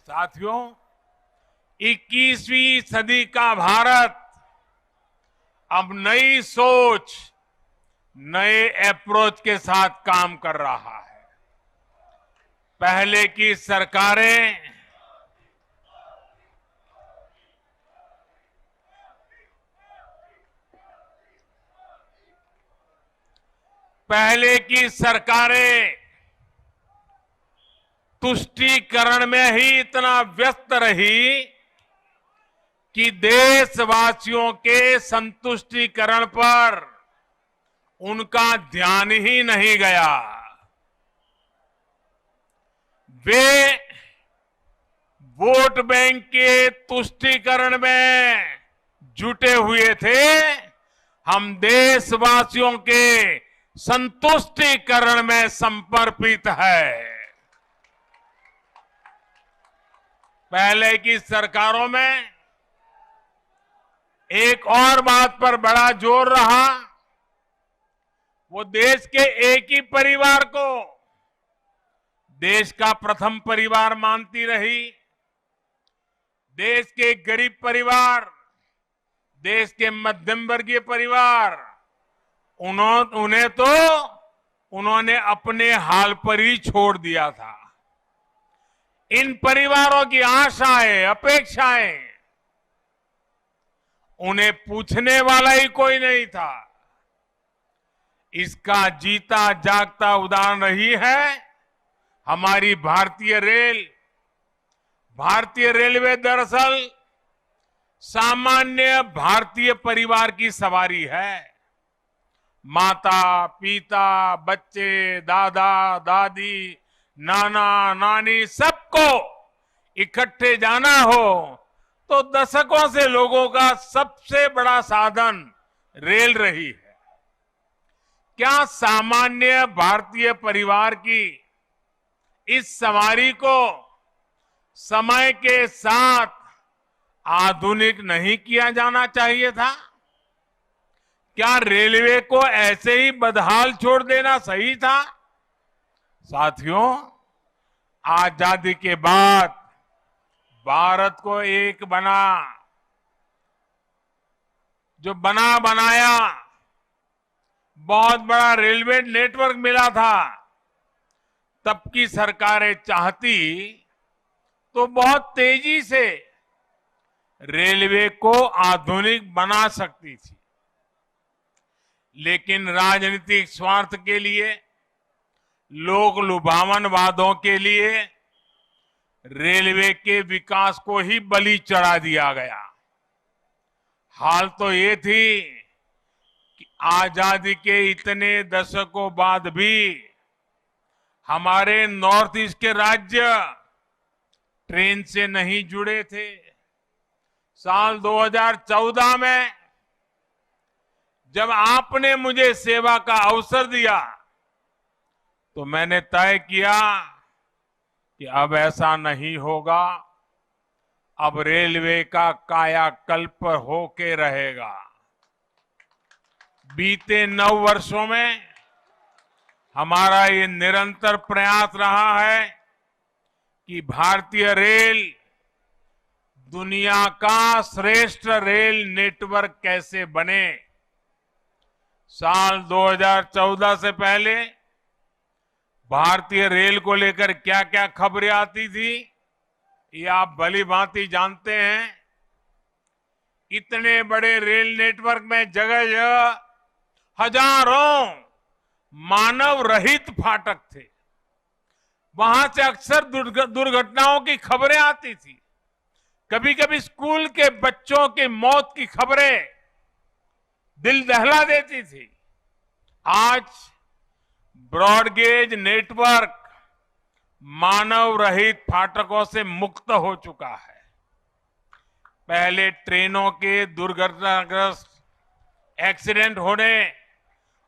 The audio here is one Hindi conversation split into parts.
साथियों, 21वीं सदी का भारत अब नई सोच, नए अप्रोच के साथ काम कर रहा है। पहले की सरकारें तुष्टीकरण में ही इतना व्यस्त रही कि देशवासियों के संतुष्टीकरण पर उनका ध्यान ही नहीं गया। वे वोट बैंक के तुष्टीकरण में जुटे हुए थे। हम देशवासियों के संतुष्टीकरण में समर्पित है। पहले की सरकारों में एक और बात पर बड़ा जोर रहा, वो देश के एक ही परिवार को देश का प्रथम परिवार मानती रही। देश के गरीब परिवार, देश के मध्यम वर्गीय परिवार, उन्होंने अपने हाल पर ही छोड़ दिया था। इन परिवारों की आशाएं, अपेक्षाएं, उन्हें पूछने वाला ही कोई नहीं था। इसका जीता जागता उदाहरण रही है हमारी भारतीय रेल। भारतीय रेलवे दरअसल सामान्य भारतीय परिवार की सवारी है। माता, पिता, बच्चे, दादा, दादी, नाना, नानी, सबको इकट्ठे जाना हो तो दशकों से लोगों का सबसे बड़ा साधन रेल रही है। क्या सामान्य भारतीय परिवार की इस सवारी को समय के साथ आधुनिक नहीं किया जाना चाहिए था? क्या रेलवे को ऐसे ही बदहाल छोड़ देना सही था? साथियों, आजादी के बाद भारत को एक बनाया बहुत बड़ा रेलवे नेटवर्क मिला था। तब की सरकारें चाहती तो बहुत तेजी से रेलवे को आधुनिक बना सकती थी, लेकिन राजनीतिक स्वार्थ के लिए, लोक लुभावन वादों के लिए रेलवे के विकास को ही बलि चढ़ा दिया गया। हाल तो ये थी कि आजादी के इतने दशकों बाद भी हमारे नॉर्थ ईस्ट के राज्य ट्रेन से नहीं जुड़े थे। साल 2014 में जब आपने मुझे सेवा का अवसर दिया तो मैंने तय किया कि अब ऐसा नहीं होगा। अब रेलवे का कायाकल्प होके रहेगा। बीते 9 वर्षों में हमारा ये निरंतर प्रयास रहा है कि भारतीय रेल दुनिया का श्रेष्ठ रेल नेटवर्क कैसे बने। साल 2014 से पहले भारतीय रेल को लेकर क्या क्या खबरें आती थी, ये आप भली भांति जानते हैं। इतने बड़े रेल नेटवर्क में जगह जगह हजारों मानव रहित फाटक थे। वहां से अक्सर दुर्घटनाओं की खबरें आती थी। कभी कभी स्कूल के बच्चों की मौत की खबरें दिल दहला देती थी। आज ब्रॉडगेज नेटवर्क मानव रहित फाटकों से मुक्त हो चुका है। पहले ट्रेनों के दुर्घटनाग्रस्त एक्सीडेंट होने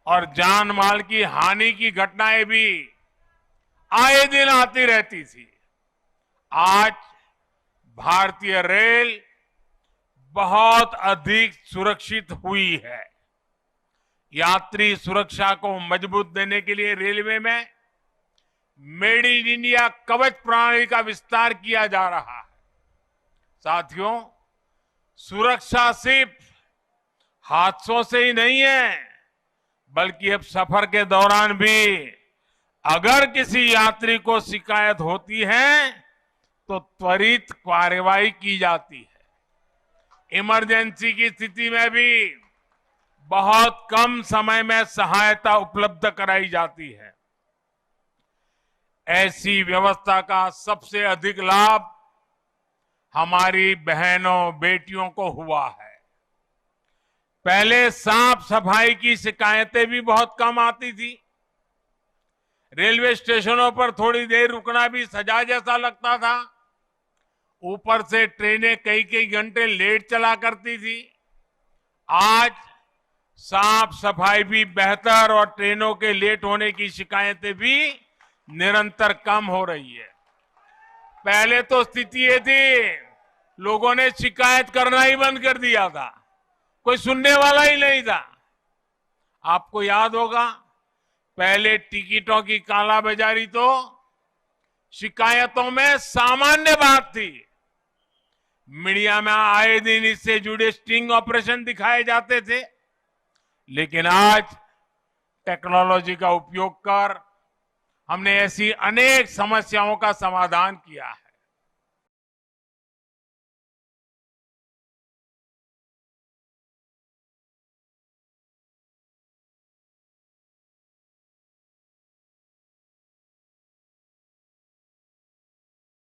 और जान माल की हानि की घटनाएं भी आए दिन आती रहती थी। आज भारतीय रेल बहुत अधिक सुरक्षित हुई है। यात्री सुरक्षा को मजबूत देने के लिए रेलवे में मेड इन इंडिया कवच प्रणाली का विस्तार किया जा रहा है। साथियों, सुरक्षा सिर्फ हादसों से ही नहीं है, बल्कि अब सफर के दौरान भी अगर किसी यात्री को शिकायत होती है तो त्वरित कार्रवाई की जाती है। इमरजेंसी की स्थिति में भी बहुत कम समय में सहायता उपलब्ध कराई जाती है। ऐसी व्यवस्था का सबसे अधिक लाभ हमारी बहनों बेटियों को हुआ है। पहले साफ सफाई की शिकायतें भी बहुत कम आती थी। रेलवे स्टेशनों पर थोड़ी देर रुकना भी सजा जैसा लगता था। ऊपर से ट्रेनें कई कई घंटे लेट चला करती थी। आज साफ सफाई भी बेहतर और ट्रेनों के लेट होने की शिकायतें भी निरंतर कम हो रही है। पहले तो स्थिति ये थी, लोगों ने शिकायत करना ही बंद कर दिया था, कोई सुनने वाला ही नहीं था। आपको याद होगा, पहले टिकटों की कालाबाजारी तो शिकायतों में सामान्य बात थी। मीडिया में आए दिन इससे जुड़े स्टिंग ऑपरेशन दिखाए जाते थे। लेकिन आज टेक्नोलॉजी का उपयोग कर हमने ऐसी अनेक समस्याओं का समाधान किया है।